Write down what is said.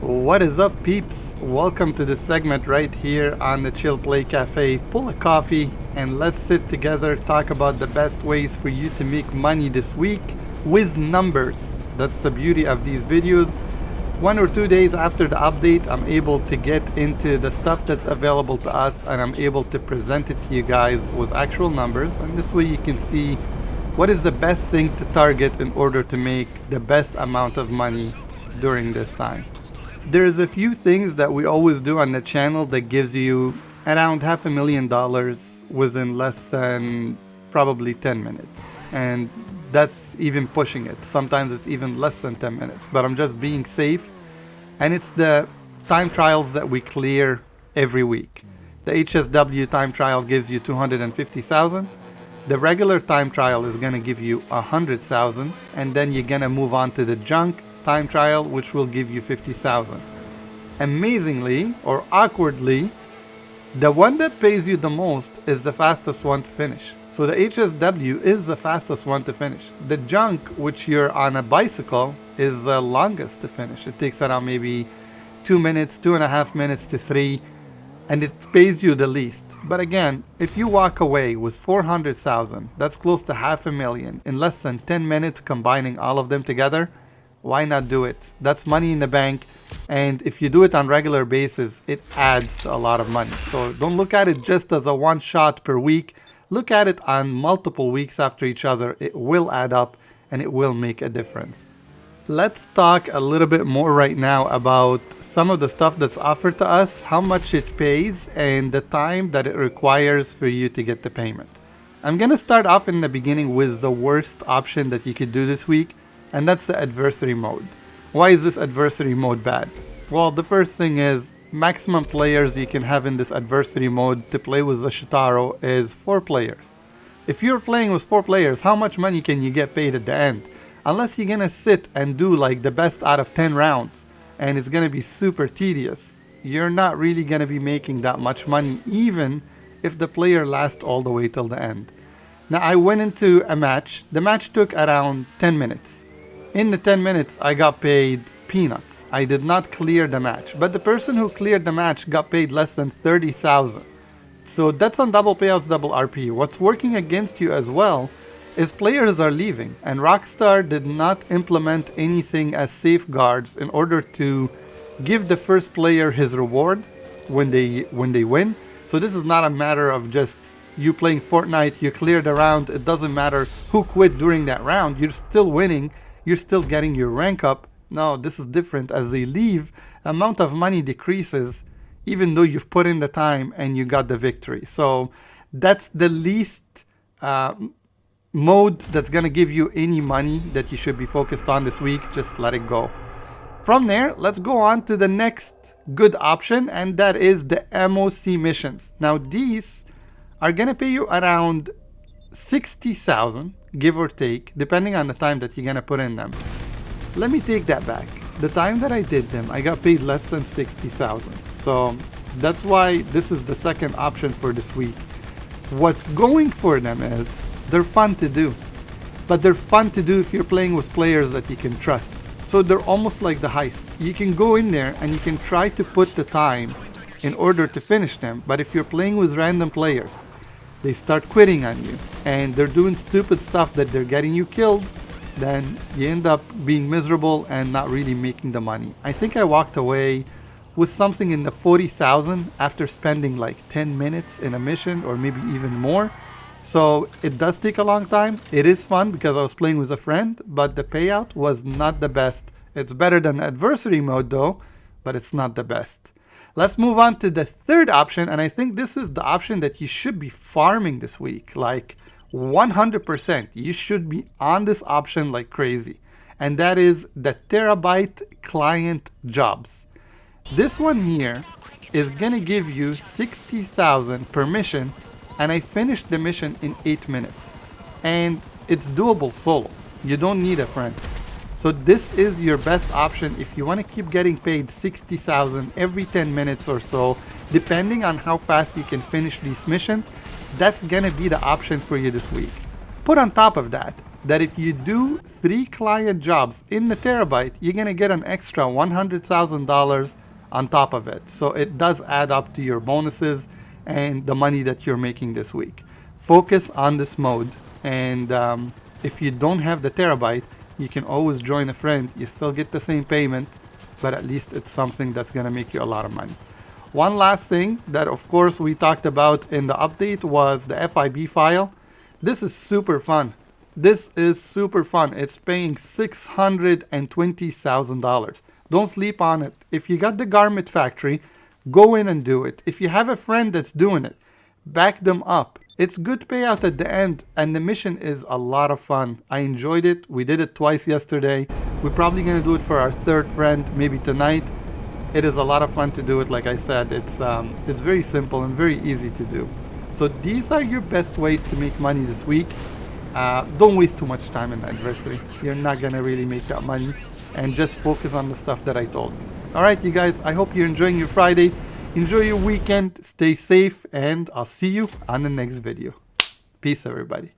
What is up, peeps? Welcome to this segment right here on the Chill Play Cafe. Pull a coffee and let's sit together, talk about the best ways for you to make money this week with numbers. That's the beauty of these videos. 1 or 2 days after the update, I'm able to get into the stuff that's available to us and I'm able to present it to you guys with actual numbers. And this way you can see what is the best thing to target in order to make the best amount of money during this time. There's a few things that we always do on the channel that gives you around $500,000 within less than probably 10 minutes. And that's even pushing it. Sometimes it's even less than 10 minutes, but I'm just being safe. And it's the time trials that we clear every week. The HSW time trial gives you 250,000. The regular time trial is gonna give you 100,000, and then you're gonna move on to the junk time trial, which will give you 50,000. Amazingly or awkwardly, the one that pays you the most is the fastest one to finish. So the HSW is the fastest one to finish. The junk, which you're on a bicycle, is the longest to finish. It takes around maybe 2 minutes, 2.5 minutes to 3, and it pays you the least. But again, if you walk away with 400,000, that's close to $500,000 in less than 10 minutes combining all of them together. Why not do it? That's money in the bank, and if you do it on regular basis, it adds to a lot of money. So don't look at it just as a one shot per week. Look at it on multiple weeks after each other. It will add up and it will make a difference. Let's talk a little bit more right now about some of the stuff that's offered to us, how much it pays, and the time that it requires for you to get the payment. I'm gonna start off in the beginning with the worst option that you could do this week, and that's the adversary mode. Why is this adversary mode bad? Well, the first thing is maximum players you can have in this adversary mode to play with the Shitaro is 4 players. If you're playing with 4 players, how much money can you get paid at the end? Unless you're gonna sit and do like the best out of 10 rounds and it's gonna be super tedious, you're not really gonna be making that much money even if the player lasts all the way till the end. Now I went into a match. The match took around 10 minutes. In the 10 minutes, I got paid peanuts. I did not clear the match, but the person who cleared the match got paid less than 30,000. So that's on double payouts, double RP. What's working against you as well is players are leaving, and Rockstar did not implement anything as safeguards in order to give the first player his reward when they win. So this is not a matter of just you playing Fortnite, you cleared a round, it doesn't matter who quit during that round, you're still winning. You're still getting your rank up. No, this is different. As they leave, amount of money decreases even though you've put in the time and you got the victory. So that's the least mode that's going to give you any money that you should be focused on this week. Just let it go. From there, let's go on to the next good option, and that is the MOC missions. Now these are going to pay you around 60,000, give or take, depending on the time that you're gonna put in them. Let me take that back. The time that I did them, I got paid less than 60,000. So that's why this is the second option for this week. What's going for them is they're fun to do, but they're fun to do if you're playing with players that you can trust. So they're almost like the heist. You can go in there and you can try to put the time in order to finish them, but if you're playing with random players, they start quitting on you and they're doing stupid stuff that they're getting you killed, then you end up being miserable and not really making the money. I think I walked away with something in the 40,000 after spending like 10 minutes in a mission or maybe even more. So it does take a long time. It is fun because I was playing with a friend, but the payout was not the best. It's better than adversary mode though, but it's not the best. Let's move on to the third option, and I think this is the option that you should be farming this week, like 100%. You should be on this option like crazy, and that is the terabyte client jobs. This one here is gonna give you 60,000 per mission, and I finished the mission in 8 minutes. And it's doable solo. You don't need a friend. So this is your best option if you want to keep getting paid 60,000 every 10 minutes or so, depending on how fast you can finish these missions. That's gonna be the option for you this week. Put on top of that, that if you do 3 client jobs in the terabyte, you're going to get an extra $100,000 on top of it. So it does add up to your bonuses and the money that you're making this week. Focus on this mode, and if you don't have the terabyte, you can always join a friend. You still get the same payment, but at least it's something that's going to make you a lot of money. One last thing that of course we talked about in the update was the FIB file. This is super fun. This is super fun. It's paying $620,000. Don't sleep on it. If you got the garment factory, go in and do it. If you have a friend that's doing it, back them up. It's good payout at the end, and the mission is a lot of fun. I enjoyed it. We did it twice yesterday. We're probably going to do it for our third friend, maybe tonight. It is a lot of fun to do it. Like I said, it's very simple and very easy to do. So these are your best ways to make money this week. Don't waste too much time in adversity. You're not gonna really make that money, and just focus on the stuff that I told you. All right, you guys, I hope you're enjoying your Friday. Enjoy your weekend, stay safe, and I'll see you on the next video. Peace, everybody.